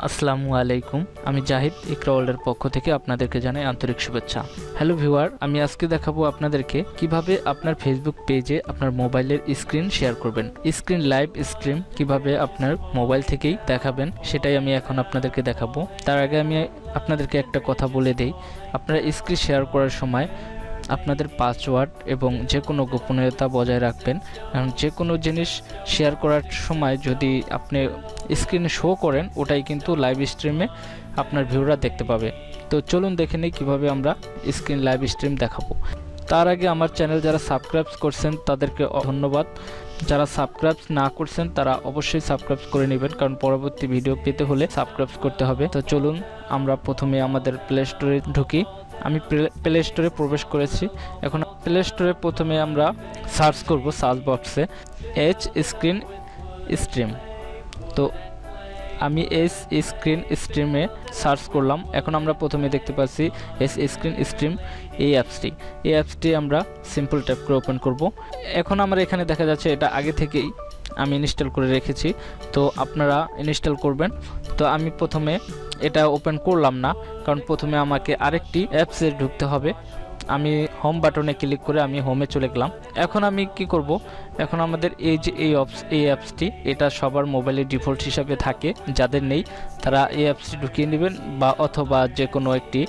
আসসালামু আলাইকুম। আমি জাহিদ ইকরা ওয়ার্ল্ডের পক্ষ থেকে আপনাদেরকে জানাই আন্তরিক শুভেচ্ছা। হ্যালো ভিউয়ার, আমি আজকে দেখাবো আপনাদেরকে কিভাবে আপনার ফেসবুক পেজে আপনার মোবাইলের স্ক্রিন শেয়ার করবেন। স্ক্রিন লাইভ স্ট্রিম কিভাবে আপনার মোবাইল থেকেই দেখাবেন সেটাই আমি এখন আপনাদেরকে দেখাবো। তার আগে আমি আপনাদেরকে একটা কথা বলে দেই, আপনারা স্ক্রিন শেয়ার করার সময় আপনাদের পাসওয়ার্ড এবং যে কোনো গোপনীয়তা বজায় রাখবেন। কারণ যে কোনো জিনিস শেয়ার করার সময় যদি আপনি স্ক্রিনে শো করেন, ওটাই কিন্তু লাইভ স্ট্রিমে আপনার ভিউরা দেখতে পাবে। তো চলুন দেখে নিই কীভাবে আমরা স্ক্রিন লাইভ স্ট্রিম দেখাবো। তার আগে আমার চ্যানেল যারা সাবস্ক্রাইব করছেন তাদেরকে ধন্যবাদ। যারা সাবস্ক্রাইব না করছেন তারা অবশ্যই সাবস্ক্রাইব করে নেবেন, কারণ পরবর্তী ভিডিও পেতে হলে সাবস্ক্রাইব করতে হবে। তো চলুন আমরা প্রথমে আমাদের প্লে স্টোরে ঢুকি। আমি প্লে স্টোরে প্রবেশ করেছি। এখন প্লে স্টোরে প্রথমে আমরা সার্চ করব সার্চ বক্সে এইচ স্ক্রিন স্ট্রিম। তো আমি এস স্ক্রিন স্ট্রিমে সার্চ করলাম। এখন আমরা প্রথমে দেখতে পাচ্ছি এস স্ক্রিন স্ট্রিম এই অ্যাপসটি আমরা সিম্পল ট্যাপ করে ওপেন করব। এখন আমার এখানে দেখা যাচ্ছে এটা আগে থেকেই আমি ইনস্টল করে রেখেছি, তো আপনারা ইনস্টল করবেন। তো আমি প্রথমে এটা ওপেন করলাম না, কারণ প্রথমে আমাকে আরেকটি অ্যাপসে ঢুকতে হবে। আমি হোম বাটনে ক্লিক করে আমি হোমে চলে গেলাম। এখন আমি কি করব, এখন আমাদের এই যে এই অ্যাপসটি এটা সবার মোবাইলে ডিফল্ট হিসাবে থাকে, যাদের নেই তারা এই অ্যাপসটি ঢুকিয়ে নেবেন বা অথবা যে কোনো একটি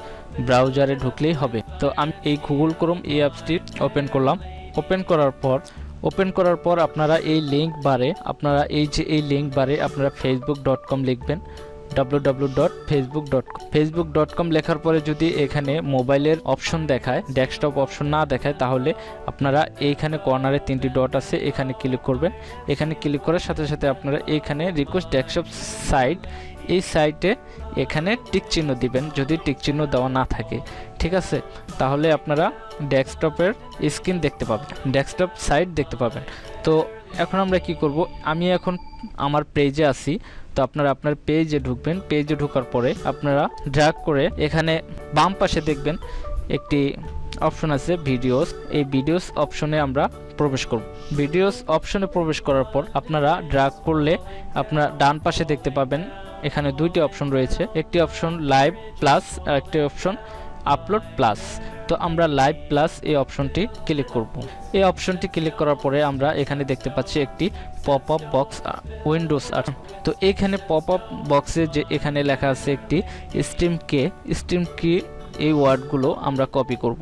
ব্রাউজারে ঢুকলেই হবে। তো আমি এই গুগল ক্রোম এই অ্যাপসটি ওপেন করলাম। ওপেন করার পর আপনারা এই লিঙ্ক বারে আপনারা facebook.com লিখবেন, www.facebook.com লেখার পরে যদি এখানে মোবাইলের অপশন দেখায়, ডেস্কটপ অপশন না দেখায়, তাহলে আপনারা এইখানে কর্নারে 3টি ডট আছে, এখানে ক্লিক করবেন। এখানে ক্লিক করার সাথে সাথে আপনারা এইখানে রিকোয়েস্ট ডেস্কটপ সাইট, এই সাইটে এখানে টিক চিহ্ন দিবেন। যদি টিক চিহ্ন দেওয়া না থাকে, ঠিক আছে, তাহলে আপনারা ডেস্কটপের স্ক্রিন দেখতে পাবেন, ডেস্কটপ সাইট দেখতে পাবেন। তো এখন আমরা কি করব, আমি এখন আমার পেজে আছি। তো আপনারা আপনার পেজে ঢুকবেন। পেজে ঢোকার পরে আপনারা ড্র্যাগ করে এখানে বাম পাশে দেখবেন একটি অপশন আছে ভিডিওস। এই ভিডিওস অপশনে আমরা প্রবেশ করব। ভিডিওস অপশনে প্রবেশ করার পর আপনারা ড্র্যাগ করলে আপনারা ডান পাশে দেখতে পাবেন এখানে দুইটি অপশন রয়েছে, একটি অপশন লাইভ প্লাস আর একটি অপশন আপলোড প্লাস। তো আমরা লাইভ প্লাস এই অপশনটি ক্লিক করব। এই অপশনটি ক্লিক করার পরে আমরা এখানে দেখতে পাচ্ছি একটি পপ আপ বক্স উইন্ডোজ আছে। তো এখানে পপ আপ বক্সে যে এখানে লেখা আছে একটি স্ট্রিম কি এই ওয়ার্ডগুলো আমরা কপি করব।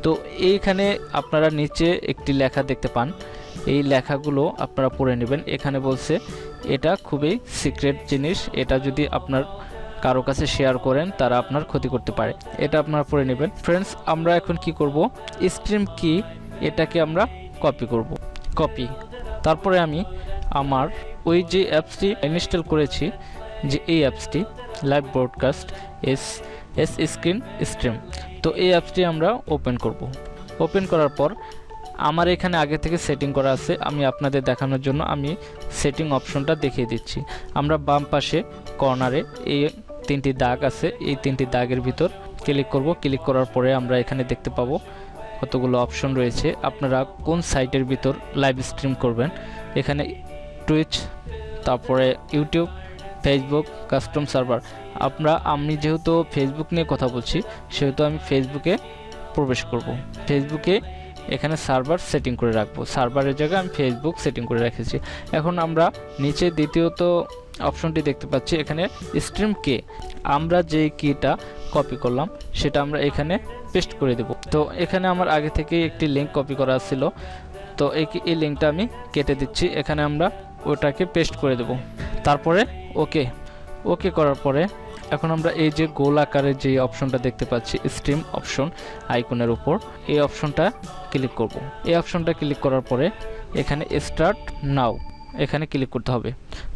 তো এইখানে আপনারা নিচে একটি লেখা দেখতে পান, এই লেখাগুলো আপনারা পড়ে নেবেন। এখানে বলছে এটা খুবই সিক্রেট জিনিস, এটা যদি আপনার কারো কাছে শেয়ার করেন তারা আপনার ক্ষতি করতে পারে, এটা আপনারা পড়ে নেবেন। ফ্রেন্ডস, আমরা এখন কি করব, স্ট্রিম কি এটাকে আমরা কপি। তারপরে আমি আমার ওই যে অ্যাপসটি ইনস্টল করেছি, যে এই অ্যাপসটি live broadcast S screen stream, তো এই অ্যাপসটি আমরা ওপেন করব। ওপেন করার পর আমার এখানে আগে থেকে সেটিং করা আছে, আমি আপনাদের দেখানোর জন্য আমি সেটিং অপশনটা দেখিয়ে দিচ্ছি। আমরা বাম পাশে কর্নারে এই 3টি দাগ আছে, এই 3টি দাগের ভিতর ক্লিক করব। ক্লিক করার পরে আমরা এখানে দেখতে পাবো কতগুলো অপশন রয়েছে। আপনারা কোন সাইটের ভিতর লাইভ স্ট্রিম করবেন, এখানে টুইচ, তারপরে ইউটিউব, ফেসবুক, কাস্টম সার্ভার। আমি যেহেতু ফেসবুক নিয়ে কথা বলছি, সেহেতু আমি ফেসবুকে প্রবেশ করব। ফেসবুকে এখানে সার্ভার সেটিং করে রাখবো, সার্ভারের জায়গায় আমি ফেসবুক সেটিং করে রেখেছি। এখন আমরা নিচে দ্বিতীয়ত অপশনটি দেখতে পাচ্ছি, এখানে স্ট্রিম কে, আমরা যে কিটা কপি করলাম সেটা আমরা এখানে পেস্ট করে দেব। তো এখানে আমার আগে থেকে একটি লিঙ্ক কপি করা ছিল, তো এই লিঙ্কটা আমি কেটে দিচ্ছি, এখানে আমরা ওটাকে পেস্ট করে দেব। তারপরে ওকে করার পরে এখন আমরা এই যে গোল আকারের যে অপশনটা দেখতে পাচ্ছি স্ট্রিম অপশন আইকনের উপর, এই অপশনটা ক্লিক করব। এই অপশনটা ক্লিক করার পরে এখানে স্টার্ট নাও এখানে ক্লিক করতে হবে।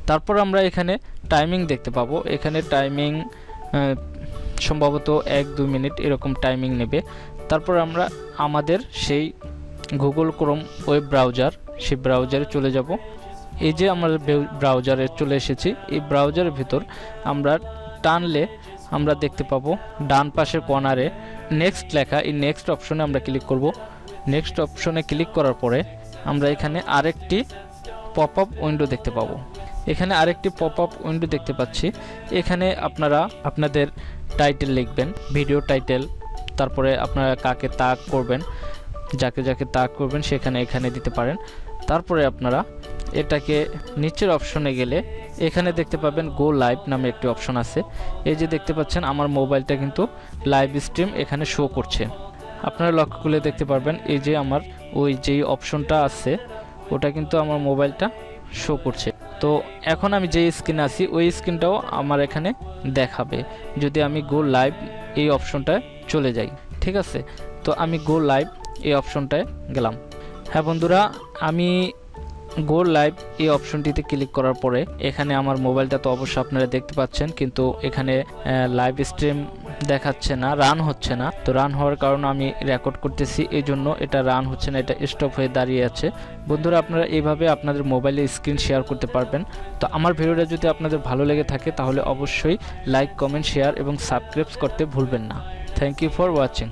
তারপর আমরা এখানে টাইমিং দেখতে পাবো, এখানে টাইমিং সম্ভবত 1-2 মিনিট এরকম টাইমিং নেবে। তারপর আমরা আমাদের সেই গুগল ক্রোম ওয়েব ব্রাউজার, সেই ব্রাউজারে চলে যাব। এই যে আমরা ব্রাউজারে চলে এসেছি, এই ব্রাউজারের ভিতর আমরা টানলে আমরা দেখতে পাবো ডান পাশের কর্নারে নেক্সট লেখা, এই নেক্সট অপশনে আমরা ক্লিক করব। নেক্সট অপশনে ক্লিক করার পরে আমরা এখানে আরেকটি পপ আপ উইন্ডো দেখতে পাবো। এখানে আরেকটি পপ আপ উইন্ডো দেখতে পাচ্ছি। এখানে আপনারা আপনাদের টাইটেল লিখবেন, ভিডিও টাইটেল, তারপরে আপনারা কাকে তাগ করবেন, যাকে যাকে তাগ করবেন সেখানে এখানে দিতে পারেন। তারপরে আপনারা এটাকে নিচের অপশনে গেলে এখানে দেখতে পাবেন গো লাইভ নামে একটি অপশন আছে। এই যে দেখতে পাচ্ছেন আমার মোবাইলটা কিন্তু লাইভ স্ট্রিম এখানে শো করছে। আপনারা লক্ষ্য করলে দেখতে পারবেন এই যে আমার ওই যেই অপশনটা আছে ওটা কিন্তু আমার মোবাইলটা শো করছে। তো এখন আমি যে স্ক্রিনে আছি ওই স্ক্রিনটাও আমার এখানে দেখাবে যদি আমি গো লাইভ এই অপশনটায় চলে যাই। ঠিক আছে, তো আমি গো লাইভ এই অপশনটায় গেলাম। হ্যাঁ বন্ধুরা, আমি গো লাইভ এই অপশনটিতে ক্লিক করার পরে এখানে আমার মোবাইলটা তো অবশ্যই আপনারা দেখতে পাচ্ছেন, কিন্তু এখানে লাইভ স্ট্রিম দেখাচ্ছে না, রান হচ্ছে না। তো রান হওয়ার কারণে আমি রেকর্ড করতেছি, এই জন্য এটা রান হচ্ছে না, এটা স্টপ হয়ে দাঁড়িয়ে আছে। বন্ধুরা, আপনারা এইভাবে আপনাদের মোবাইলে স্ক্রিন শেয়ার করতে পারবেন। তো আমার ভিডিওটা যদি আপনাদের ভালো লেগে থাকে তাহলে অবশ্যই লাইক, কমেন্ট, শেয়ার এবং সাবস্ক্রাইব করতে ভুলবেন না। Thank you for watching.